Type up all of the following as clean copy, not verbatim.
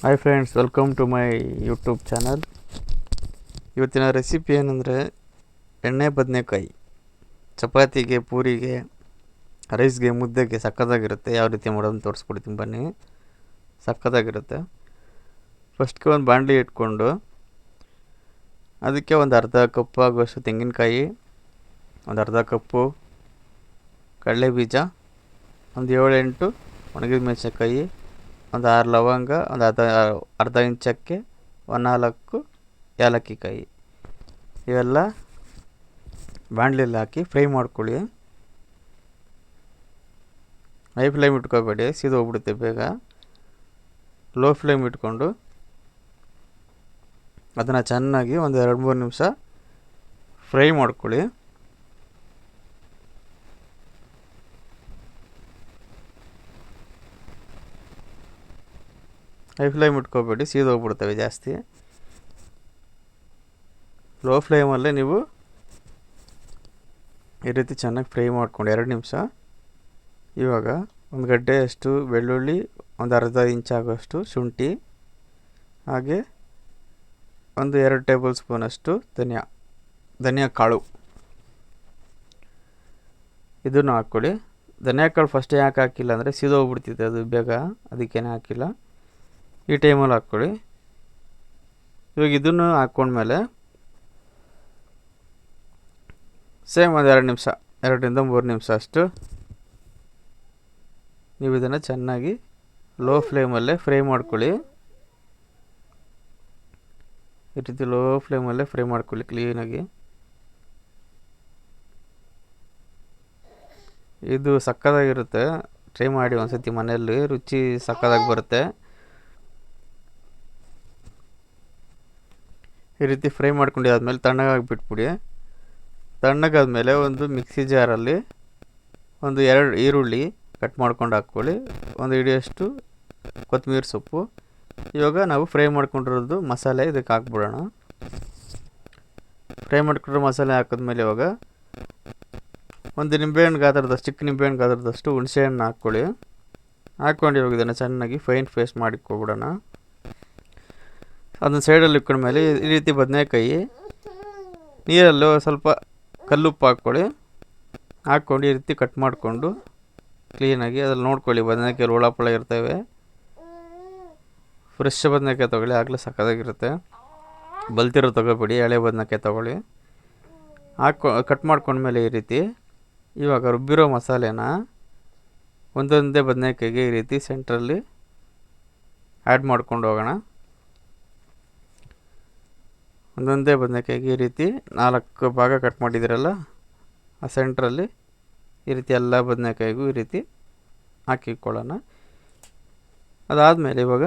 Hi friends, welcome to my YouTube channel. ಇವತ್ತಿನ recipe ಏನಂದರೆ ಎಣ್ಣೆ ಬದನೆಕಾಯಿ. ಚಪಾತಿಗೆ, ಪೂರಿಗೆ, ರೈಸ್ಗೆ, ಮುದ್ದೆಗೆ ಸಕ್ಕತ್ತಾಗಿರುತ್ತೆ. ಯಾವ ರೀತಿ ಮಾಡೋದನ್ನು ತೋರಿಸ್ಕೊಡ್ತೀನಿ ಬನ್ನಿ. ಸಕ್ಕತ್ತಾಗಿರುತ್ತೆ. ಫಸ್ಟ್ಗೆ ಒಂದು ಬಾಣಲಿ ಇಟ್ಕೊಂಡು ಅದಕ್ಕೆ ಒಂದು ಅರ್ಧ ಕಪ್ ಆಗುವಷ್ಟು ತೆಂಗಿನಕಾಯಿ, ಒಂದು ಅರ್ಧ ಕಪ್ಪು ಕಡಲೆ ಬೀಜ, ಒಂದು 7-8 ಒಣಗಿದ ಮೆಣಸಿನಕಾಯಿ, ಒಂದು 6 ಲವಂಗ, ಒಂದು ಅರ್ಧ ಇಂಚ್ ಚಕ್ಕೆ, ಒಂದು 4 ಏಲಕ್ಕಿ ಕಾಯಿ, ಇವೆಲ್ಲ ಬಾಣಲೆಯಲ್ಲಿ ಹಾಕಿ ಫ್ರೈ ಮಾಡ್ಕೊಳ್ಳಿ. ಹೈ ಫ್ಲೇಮ್ ಇಟ್ಕೋಬೇಡಿ, ಹೋಗ್ಬಿಡುತ್ತೆ ಬೇಗ. ಲೋ ಫ್ಲೇಮ್ ಇಟ್ಕೊಂಡು ಅದನ್ನು ಚೆನ್ನಾಗಿ ಒಂದು 2-3 ನಿಮಿಷ ಫ್ರೈ ಮಾಡ್ಕೊಳ್ಳಿ. ಹೈ ಫ್ಲೇಮ್ ಇಟ್ಕೋಬೇಡಿ, ಹೋಗ್ಬಿಡ್ತವೆ ಜಾಸ್ತಿ. ಲೋ ಫ್ಲೇಮಲ್ಲೇ ನೀವು ಈ ರೀತಿ ಚೆನ್ನಾಗಿ ಫ್ರೈ ಮಾಡ್ಕೊಂಡು 2 ನಿಮಿಷ. ಇವಾಗ ಒಂದು ಗಡ್ಡೆಯಷ್ಟು ಬೆಳ್ಳುಳ್ಳಿ, ಒಂದು ಅರ್ಧ ಇಂಚ್ ಆಗೋಷ್ಟು ಶುಂಠಿ, ಹಾಗೆ ಒಂದು 2 ಟೇಬಲ್ ಸ್ಪೂನಷ್ಟು ಧನಿಯಾ ಕಾಳು, ಇದನ್ನು ಹಾಕ್ಕೊಳ್ಳಿ. ಧನಿಯಾ ಕಾಳು ಫಸ್ಟ್ ಯಾಕೆ ಹಾಕಿಲ್ಲ ಅಂದರೆ ಹೋಗ್ಬಿಡ್ತಿದೆ ಅದು ಬೇಗ, ಅದಕ್ಕೇನೆ ಹಾಕಿಲ್ಲ. ಈ ಟೈಮಲ್ಲಿ ಹಾಕ್ಕೊಳ್ಳಿ. ಇವಾಗ ಇದನ್ನು ಹಾಕ್ಕೊಂಡ್ಮೇಲೆ ಸೇಮ್ ಒಂದು 2 ನಿಮಿಷ, 2-3 ನಿಮಿಷ ಅಷ್ಟು ನೀವು ಇದನ್ನು ಚೆನ್ನಾಗಿ ಲೋ ಫ್ಲೇಮಲ್ಲೇ ಫ್ರೈ ಮಾಡ್ಕೊಳ್ಳಿ. ಈ ರೀತಿ ಲೋ ಫ್ಲೇಮಲ್ಲೇ ಫ್ರೈ ಮಾಡ್ಕೊಳ್ಳಿ ಕ್ಲೀನಾಗಿ. ಇದು ಸಕ್ಕತ್ತಾಗಿರುತ್ತೆ. ಟ್ರೈ ಮಾಡಿ ಒಂದ್ಸತಿ ಮನೆಯಲ್ಲಿ, ರುಚಿ ಸಕ್ಕತ್ತಾಗಿ ಬರುತ್ತೆ. ಈ ರೀತಿ ಫ್ರೈ ಮಾಡ್ಕೊಂಡಿದ್ದಾದ್ಮೇಲೆ ತಣ್ಣಗಾಗಿ ಬಿಟ್ಬಿಡಿ. ತಣ್ಣಗಾದ್ಮೇಲೆ ಒಂದು ಮಿಕ್ಸಿ ಜಾರಲ್ಲಿ ಒಂದು 2 ಈರುಳ್ಳಿ ಕಟ್ ಮಾಡ್ಕೊಂಡು ಹಾಕ್ಕೊಳ್ಳಿ, ಒಂದು ಹಿಡಿಯಷ್ಟು ಕೊತ್ತಂಬರಿ ಸೊಪ್ಪು. ಇವಾಗ ನಾವು ಫ್ರೈ ಮಾಡ್ಕೊಂಡಿರೋದು ಮಸಾಲೆ ಇದಕ್ಕೆ ಹಾಕ್ಬಿಡೋಣ. ಫ್ರೈ ಮಾಡ್ಕೊಂಡಿರೋ ಮಸಾಲೆ ಹಾಕಿದ್ಮೇಲೆ ಇವಾಗ ಒಂದು ನಿಂಬೆಹಣ್ಣು ಗಾತ್ರದಷ್ಟು, ಚಿಕ್ಕ ನಿಂಬೆಹಣ್ಣು ಗಾತ್ರದಷ್ಟು ಹುಣಸೆಹಣ್ಣು ಹಾಕ್ಕೊಳ್ಳಿ. ಹಾಕ್ಕೊಂಡು ಇವಾಗ ಇದನ್ನು ಚೆನ್ನಾಗಿ ಫೈನ್ ಪೇಸ್ಟ್ ಮಾಡಿಕೊಬಿಡೋಣ. ಅದನ್ನು ಸೈಡಲ್ಲಿ ಇಟ್ಕೊಂಡ್ಮೇಲೆ ಈ ರೀತಿ ಬದನೆಕಾಯಿ ನೀರಲ್ಲೂ ಸ್ವಲ್ಪ ಕಲ್ಲುಪ್ಪು ಹಾಕ್ಕೊಳ್ಳಿ. ಹಾಕ್ಕೊಂಡು ಈ ರೀತಿ ಕಟ್ ಮಾಡಿಕೊಂಡು ಕ್ಲೀನಾಗಿ ಅದ್ರಲ್ಲಿ ನೋಡ್ಕೊಳ್ಳಿ, ಬದನೆಕಾಯಿ ಹುಳ ಪಳ ಇರ್ತವೆ. ಫ್ರೆಶ್ ಬದನೆಕಾಯಿ ತೊಗೊಳ್ಳಿ, ಆಗಲೇ ಸಕ್ಕತ್ತಾಗಿರುತ್ತೆ. ಬಲ್ತಿರೋ ತೊಗೋಬೇಡಿ, ಎಳೆ ಬದನೆಕಾಯಿ ತೊಗೊಳ್ಳಿ. ಕಟ್ ಮಾಡ್ಕೊಂಡ್ಮೇಲೆ ಈ ರೀತಿ ಇವಾಗ ರುಬ್ಬಿರೋ ಮಸಾಲೆನ ಒಂದೊಂದೇ ಬದನೆಕಾಯಿಗೆ ಈ ರೀತಿ ಸೆಂಟ್ರಲ್ಲಿ ಆ್ಯಡ್ ಮಾಡ್ಕೊಂಡು ಹೋಗೋಣ. ಒಂದೊಂದೇ ಬದನೆಕಾಯಿಗೆ ಈ ರೀತಿ 4 ಭಾಗ ಕಟ್ ಮಾಡಿದ್ದೀರಲ್ಲ, ಆ ಸೆಂಟ್ರಲ್ಲಿ ಈ ರೀತಿ ಎಲ್ಲ ಬದನೆಕಾಯಿಗೂ ಈ ರೀತಿ ಹಾಕಿಕೊಳ್ಳೋಣ. ಅದಾದಮೇಲೆ ಇವಾಗ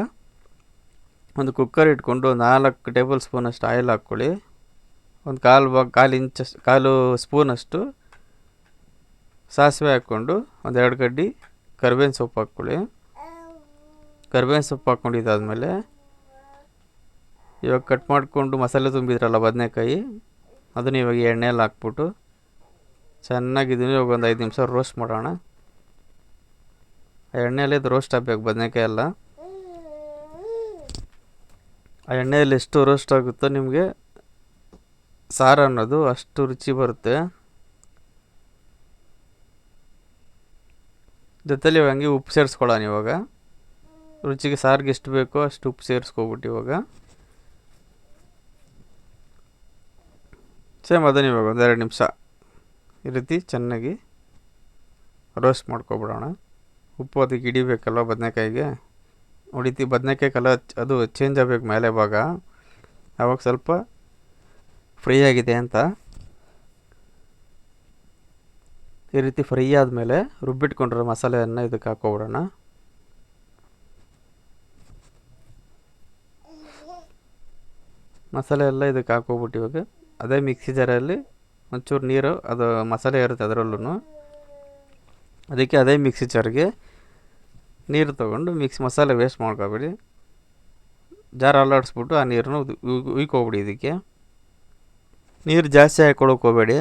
ಒಂದು ಕುಕ್ಕರ್ ಇಟ್ಕೊಂಡು ಒಂದು 4 ಟೇಬಲ್ ಸ್ಪೂನಷ್ಟು ಆಯಿಲ್ ಹಾಕ್ಕೊಳ್ಳಿ. ಒಂದು ಕಾಲು ಸ್ಪೂನಷ್ಟು ಸಾಸಿವೆ ಹಾಕ್ಕೊಂಡು ಒಂದು 2 ಗಡ್ಡೆ ಕರಿಬೇವಿನ ಸೊಪ್ಪು ಹಾಕ್ಕೊಳ್ಳಿ. ಕರಿಬೇವಿನ ಸೊಪ್ಪು ಹಾಕ್ಕೊಂಡಿದ್ದಾದಮೇಲೆ ಇವಾಗ ಕಟ್ ಮಾಡಿಕೊಂಡು ಮಸಾಲೆ ತುಂಬಿದ್ರಲ್ಲ ಬದನೆಕಾಯಿ, ಅದನ್ನು ಇವಾಗ ಎಣ್ಣೆಯಲ್ಲಿ ಹಾಕ್ಬಿಟ್ಟು ಚೆನ್ನಾಗಿದ್ದೀನಿ ಇವಾಗ ಒಂದು 5 ನಿಮಿಷ ರೋಸ್ಟ್ ಮಾಡೋಣ. ಆ ಎಣ್ಣೆಯಲ್ಲಿ ಇದು ರೋಸ್ಟ್ ಆಗಬೇಕು ಬದನೆಕಾಯಿ ಎಲ್ಲ. ಆ ಎಣ್ಣೆಯಲ್ಲಿ ಎಷ್ಟು ರೋಸ್ಟ್ ಆಗುತ್ತೋ ನಿಮಗೆ ಸಾರು ಅನ್ನೋದು ಅಷ್ಟು ರುಚಿ ಬರುತ್ತೆ. ಜೊತೆಲಿ ಹಂಗೆ ಉಪ್ಪು ಸೇರಿಸ್ಕೊಳ್ಳೋಣ. ಇವಾಗ ರುಚಿಗೆ ಸಾರಿಗೆ ಎಷ್ಟು ಬೇಕೋ ಅಷ್ಟು ಉಪ್ಪು ಸೇರಿಸ್ಕೊಬಿಟ್ಟು ಇವಾಗ ಸೇಮ್ ಅದನ್ನು ಇವಾಗ ಒಂದು 2 ನಿಮಿಷ ಈ ರೀತಿ ಚೆನ್ನಾಗಿ ರೋಸ್ಟ್ ಮಾಡ್ಕೊಬಿಡೋಣ. ಉಪ್ಪು ಅದಕ್ಕೆ ಹಿಡಿಬೇಕಲ್ವ ಬದನೆಕಾಯಿಗೆ, ಹೊಡಿತಿ ಬದನೆಕಾಯಿ ಕಲರ್ ಅದು ಚೇಂಜ್ ಆಗಬೇಕು ಮೇಲೆ ಭಾಗ, ಆವಾಗ ಸ್ವಲ್ಪ ಫ್ರೈ ಆಗಿದೆ ಅಂತ. ಈ ರೀತಿ ಫ್ರೈ ಆದಮೇಲೆ ರುಬ್ಬಿಟ್ಕೊಂಡಿರೋ ಮಸಾಲೆಯನ್ನು ಇದಕ್ಕೆ ಹಾಕ್ಕೊಬಿಡೋಣ. ಮಸಾಲೆ ಎಲ್ಲ ಇದಕ್ಕೆ ಹಾಕ್ಕೊಬಿಟ್ಟು ಇವಾಗ ಅದೇ ಮಿಕ್ಸಿ ಜಾರಲ್ಲಿ ಒಂಚೂರು ನೀರು, ಅದು ಮಸಾಲೆ ಇರುತ್ತೆ ಅದರಲ್ಲೂ, ಅದಕ್ಕೆ ಅದೇ ಮಿಕ್ಸಿ ಜಾರಿಗೆ ನೀರು ತೊಗೊಂಡು ಮಸಾಲೆ ವೇಸ್ಟ್ ಮಾಡ್ಕೊಬೇಡಿ, ಜಾರ್ ಅಲ್ಲಾಡಿಸ್ಬಿಟ್ಟು ಆ ನೀರನ್ನು ಉಯ್ಕೊಬಿಡಿ. ಇದಕ್ಕೆ ನೀರು ಜಾಸ್ತಿ ಹಾಕ್ಕೊಳಕ್ಕೆ ಹೋಗಬೇಡಿ,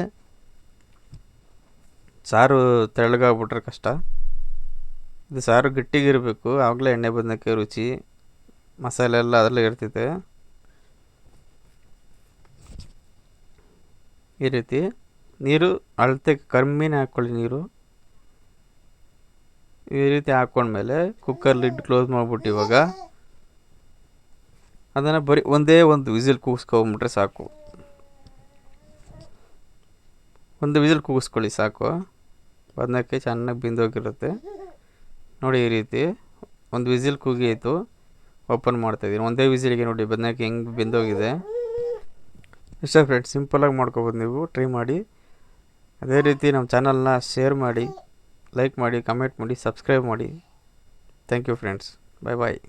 ಸಾರು ತೆಳ್ಳಗಾಗ್ಬಿಟ್ರೆ ಕಷ್ಟ. ಇದು ಸಾರು ಗಟ್ಟಿಗಿರಬೇಕು, ಆವಾಗಲೇ ಎಣ್ಣೆ ಬದನೆಕಾಯಿ ರುಚಿ ಮಸಾಲೆ ಎಲ್ಲ ಅದರಲ್ಲೇ ಇರ್ತೈತೆ. ಈ ರೀತಿ ನೀರು ಅಳತೆ ಕಮ್ಮಿನೇ ಹಾಕ್ಕೊಳ್ಳಿ ನೀರು. ಈ ರೀತಿ ಹಾಕ್ಕೊಂಡ್ಮೇಲೆ ಕುಕ್ಕರ್ ಲಿಡ್ ಕ್ಲೋಸ್ ಮಾಡಿಬಿಟ್ಟು ಇವಾಗ ಅದನ್ನು ಬರೀ ಒಂದೇ ಒಂದು ವಿಸಿಲ್ ಕೂಗಿಸ್ಕೊಂಬಿಟ್ರೆ ಸಾಕು. ಒಂದು ವಿಸಿಲ್ ಕೂಗಿಸ್ಕೊಳ್ಳಿ ಸಾಕು. ಬದನೆಕಾಯಿ ಚೆನ್ನಾಗಿ ಬೆಂದೋಗಿರುತ್ತೆ ನೋಡಿ. ಈ ರೀತಿ ಒಂದು ವಿಸಿಲ್ ಕೂಗಿಯಿತು, ಓಪನ್ ಮಾಡ್ತಾಯಿದ್ದೀನಿ. ಒಂದೇ ವಿಸಿಲಿಗೆ ನೋಡಿ ಬದನೆಕಾಯಿ ಹೆಂಗೆ ಬೆಂದೋಗಿದೆ. ಇಷ್ಟ ಫ್ರೆಂಡ್ಸ್, ಸಿಂಪಲಾಗಿ ಮಾಡ್ಕೊಬೋದು, ನೀವು ಟ್ರೈ ಮಾಡಿ. ಅದೇ ರೀತಿ ನಮ್ಮ ಚಾನಲ್ನ ಶೇರ್ ಮಾಡಿ, ಲೈಕ್ ಮಾಡಿ, ಕಮೆಂಟ್ ಮಾಡಿ, ಸಬ್ಸ್ಕ್ರೈಬ್ ಮಾಡಿ. Thank you friends. Bye bye.